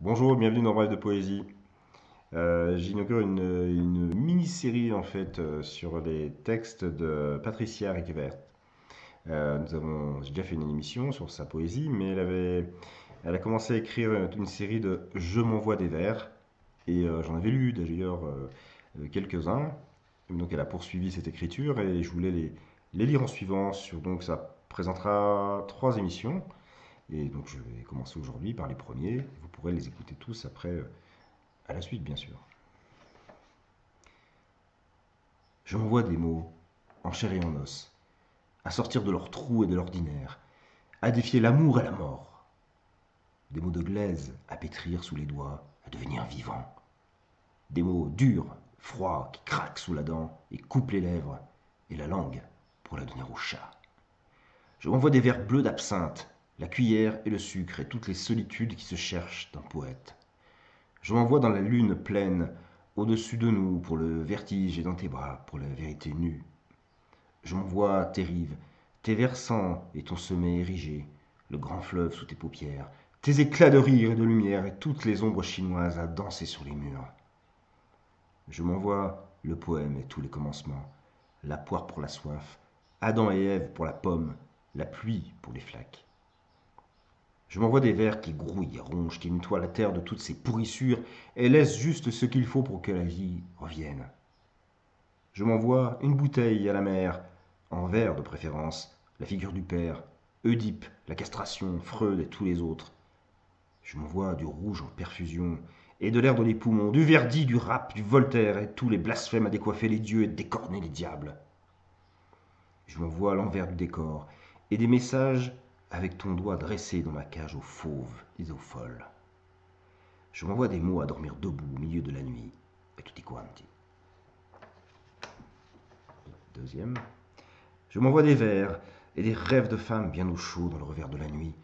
Bonjour, bienvenue dans Bref de Poésie. J'inaugure une mini-série en fait sur les textes de Patricia Riquevert. J'ai déjà fait une émission sur sa poésie, mais elle a commencé à écrire une série de Je m'envoie des vers, et j'en avais lu d'ailleurs quelques-uns. Donc elle a poursuivi cette écriture et je voulais les lire en suivant. Donc ça présentera trois émissions. Et donc je vais commencer aujourd'hui par les premiers. Vous pourrez les écouter tous après à la suite, bien sûr. Je m'envoie des mots, en chair et en os, à sortir de leur trou et de l'ordinaire, à défier l'amour et la mort. Des mots de glaise à pétrir sous les doigts, à devenir vivants. Des mots durs, froids, qui craquent sous la dent et coupent les lèvres et la langue pour la donner au chat. Je m'envoie des vers bleus d'absinthe, la cuillère et le sucre et toutes les solitudes qui se cherchent d'un poète. Je m'envoie dans la lune pleine, au-dessus de nous, pour le vertige et dans tes bras, pour la vérité nue. Je m'envoie tes rives, tes versants et ton sommet érigé, le grand fleuve sous tes paupières, tes éclats de rire et de lumière et toutes les ombres chinoises à danser sur les murs. Je m'envoie le poème et tous les commencements, la poire pour la soif, Adam et Ève pour la pomme, la pluie pour les flaques. Je m'envoie des vers qui grouillent et rongent, qui nettoient la terre de toutes ses pourrissures et laissent juste ce qu'il faut pour que la vie revienne. Je m'envoie une bouteille à la mer, en verre de préférence, la figure du père, Oedipe, la castration, Freud et tous les autres. Je m'envoie du rouge en perfusion et de l'air dans les poumons, du Verdi, du rap, du Voltaire et tous les blasphèmes à décoiffer les dieux et décorner les diables. Je m'envoie l'envers du décor et des messages avec ton doigt dressé dans ma cage aux fauves et aux folles. Je m'envoie des mots à dormir debout au milieu de la nuit. Et tutti quanti. Deuxième. Je m'envoie des vers et des rêves de femmes bien au chaud dans le revers de la nuit.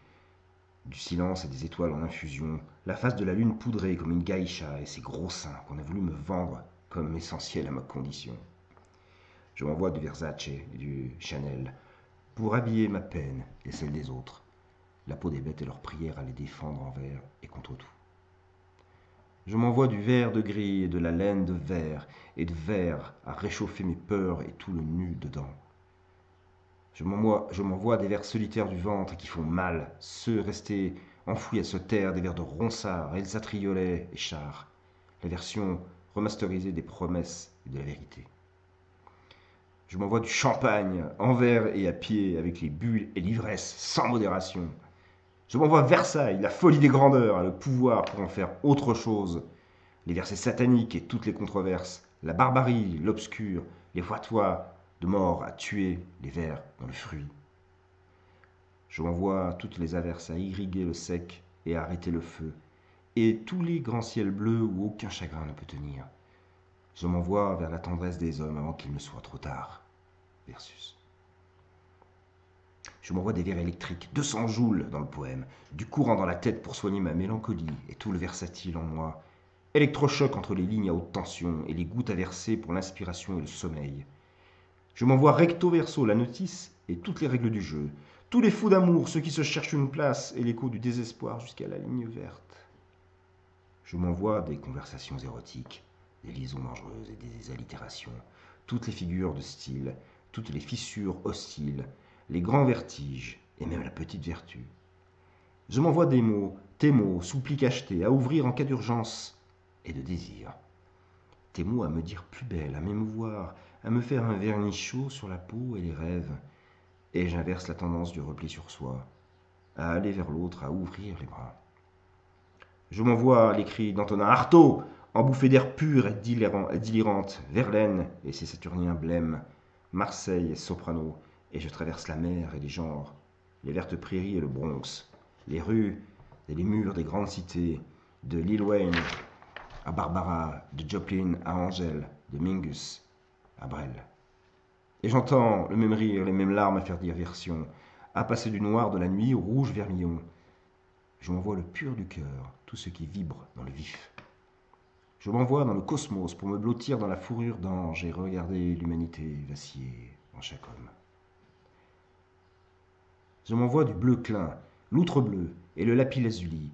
Du silence et des étoiles en infusion, la face de la lune poudrée comme une geisha et ses gros seins qu'on a voulu me vendre comme essentiel à ma condition. Je m'envoie du Versace et du Chanel pour habiller ma peine et celle des autres, la peau des bêtes et leur prière à les défendre envers et contre tout. Je m'envoie du verre de gris et de la laine de verre et de verre à réchauffer mes peurs et tout le nu dedans. Je m'envoie des vers solitaires du ventre qui font mal, ceux restés enfouis à se taire, des vers de Ronsard, Elsa Triolet et Char, la version remasterisée des promesses et de la vérité. Je m'envoie du champagne, en verre et à pied, avec les bulles et l'ivresse, sans modération. Je m'envoie Versailles, la folie des grandeurs, le pouvoir pour en faire autre chose. Les versets sataniques et toutes les controverses, la barbarie, l'obscur, les fatwas de mort à tuer les vers dans le fruit. Je m'envoie toutes les averses à irriguer le sec et à arrêter le feu, et tous les grands ciels bleus où aucun chagrin ne peut tenir. Je m'envoie vers la tendresse des hommes avant qu'il ne soit trop tard. Versus. Je m'envoie des vers électriques, 200 joules dans le poème, du courant dans la tête pour soigner ma mélancolie et tout le versatile en moi. Électrochoc entre les lignes à haute tension et les gouttes à verser pour l'inspiration et le sommeil. Je m'envoie recto verso la notice et toutes les règles du jeu, tous les fous d'amour, ceux qui se cherchent une place et l'écho du désespoir jusqu'à la ligne verte. Je m'envoie des conversations érotiques, des liaisons dangereuses et des allitérations, toutes les figures de style, toutes les fissures hostiles, les grands vertiges et même la petite vertu. Je m'envoie des mots, tes mots, suppliques achetées, à ouvrir en cas d'urgence et de désir. Tes mots à me dire plus belle, à m'émouvoir, à me faire un vernis chaud sur la peau et les rêves. Et j'inverse la tendance du repli sur soi, à aller vers l'autre, à ouvrir les bras. Je m'envoie les cris d'Antonin Artaud, en bouffée d'air pur et délirante, Verlaine et ses saturniens blêmes, Marseille et soprano, et je traverse la mer et les genres, les vertes prairies et le Bronx, les rues et les murs des grandes cités, de Lil Wayne à Barbara, de Joplin à Angèle, de Mingus à Brel. Et j'entends le même rire, les mêmes larmes à faire diversion, à passer du noir de la nuit au rouge vermillon. Je m'envoie le pur du cœur, tout ce qui vibre dans le vif. Je m'envoie dans le cosmos pour me blottir dans la fourrure d'ange et regarder l'humanité vaciller en chaque homme. Je m'envoie du bleu clin, l'outre bleu et le lapis lazuli,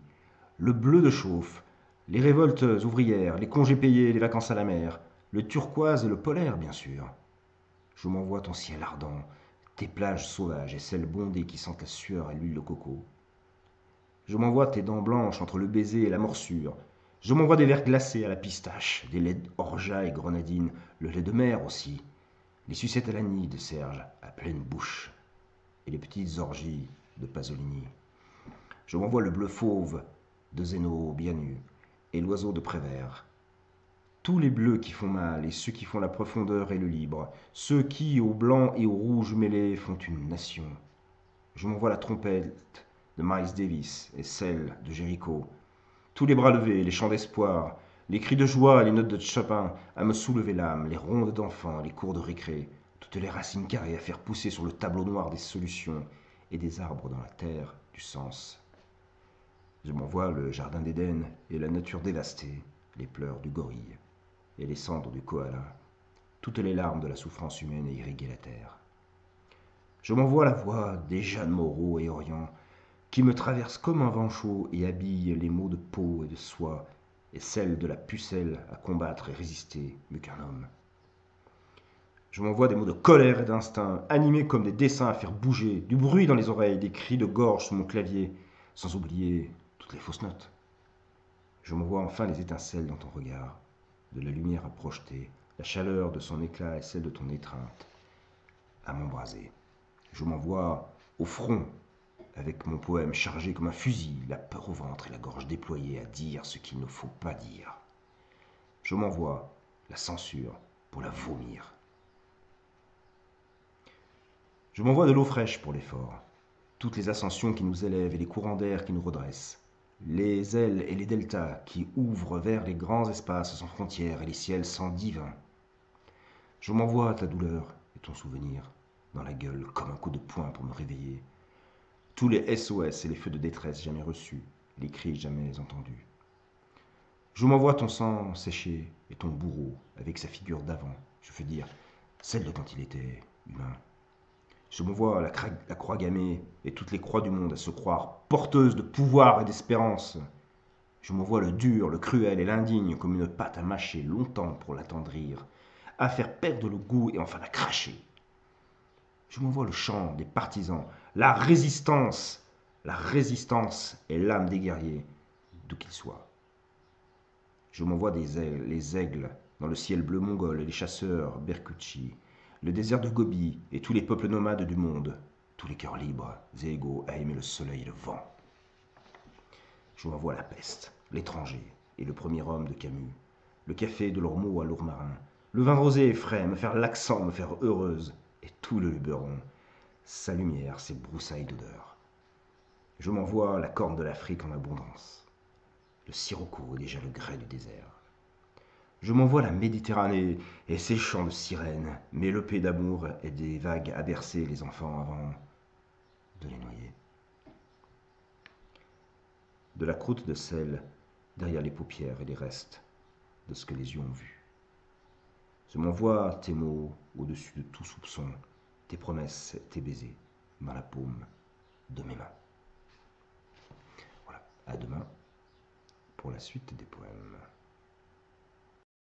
le bleu de chauffe, les révoltes ouvrières, les congés payés, les vacances à la mer, le turquoise et le polaire, bien sûr. Je m'envoie ton ciel ardent, tes plages sauvages et celles bondées qui sentent la sueur et l'huile de coco. Je m'envoie tes dents blanches entre le baiser et la morsure. Je m'envoie des verres glacés à la pistache, des laits orgeat et grenadine, le lait de mer aussi, les sucettes à l'anis de Serge à pleine bouche, et les petites orgies de Pasolini. Je m'envoie le bleu fauve de Zeno bien nu, et l'oiseau de Prévert. Tous les bleus qui font mal, et ceux qui font la profondeur et le libre, ceux qui, au blanc et au rouge mêlés, font une nation. Je m'envoie la trompette de Miles Davis et celle de Jericho. Tous les bras levés, les chants d'espoir, les cris de joie, les notes de Chopin à me soulever l'âme, les rondes d'enfants, les cours de récré, toutes les racines carrées à faire pousser sur le tableau noir des solutions et des arbres dans la terre du sens. Je m'envoie le jardin d'Éden et la nature dévastée, les pleurs du gorille et les cendres du koala, toutes les larmes de la souffrance humaine à irriguer la terre. Je m'envoie la voix des Jeanne Moreau et Orient qui me traverse comme un vent chaud et habille les mots de peau et de soie, et celle de la pucelle à combattre et résister mieux qu'un homme. Je m'envoie des mots de colère et d'instinct, animés comme des dessins à faire bouger, du bruit dans les oreilles, des cris de gorge sur mon clavier, sans oublier toutes les fausses notes. Je m'envoie enfin les étincelles dans ton regard, de la lumière à projeter, la chaleur de son éclat et celle de ton étreinte, à m'embraser. Je m'envoie au front, avec mon poème chargé comme un fusil, la peur au ventre et la gorge déployée à dire ce qu'il ne faut pas dire. Je m'envoie la censure pour la vomir. Je m'envoie de l'eau fraîche pour l'effort, toutes les ascensions qui nous élèvent et les courants d'air qui nous redressent, les ailes et les deltas qui ouvrent vers les grands espaces sans frontières et les ciels sans divin. Je m'envoie ta douleur et ton souvenir dans la gueule comme un coup de poing pour me réveiller. Tous les SOS et les feux de détresse jamais reçus, les cris jamais entendus. Je m'envoie ton sang séché et ton bourreau avec sa figure d'avant, je veux dire, celle de quand il était humain. Je m'envoie la croix gammée et toutes les croix du monde à se croire porteuses de pouvoir et d'espérance. Je m'envoie le dur, le cruel et l'indigne comme une pâte à mâcher longtemps pour l'attendrir, à faire perdre le goût et enfin la cracher. Je m'envoie le chant des partisans, la résistance est l'âme des guerriers, d'où qu'ils soient. Je m'envoie les aigles dans le ciel bleu mongol et les chasseurs Berkutchi, le désert de Gobi et tous les peuples nomades du monde, tous les cœurs libres et égaux à aimer le soleil et le vent. Je m'envoie la peste, l'étranger et le premier homme de Camus, le café de leurs mots à lourd marin, le vin rosé et frais, me faire l'accent, me faire heureuse, et tout le Luberon, sa lumière, ses broussailles d'odeur. Je m'envoie la corne de l'Afrique en abondance, le sirocco et déjà le grès du désert. Je m'envoie la Méditerranée et ses chants de sirènes, mélopées d'amour et des vagues à bercer les enfants avant de les noyer. De la croûte de sel derrière les paupières et les restes de ce que les yeux ont vu. Je m'envoie tes mots au-dessus de tout soupçon, tes promesses, tes baisers, dans la paume de mes mains. Voilà, à demain pour la suite des poèmes.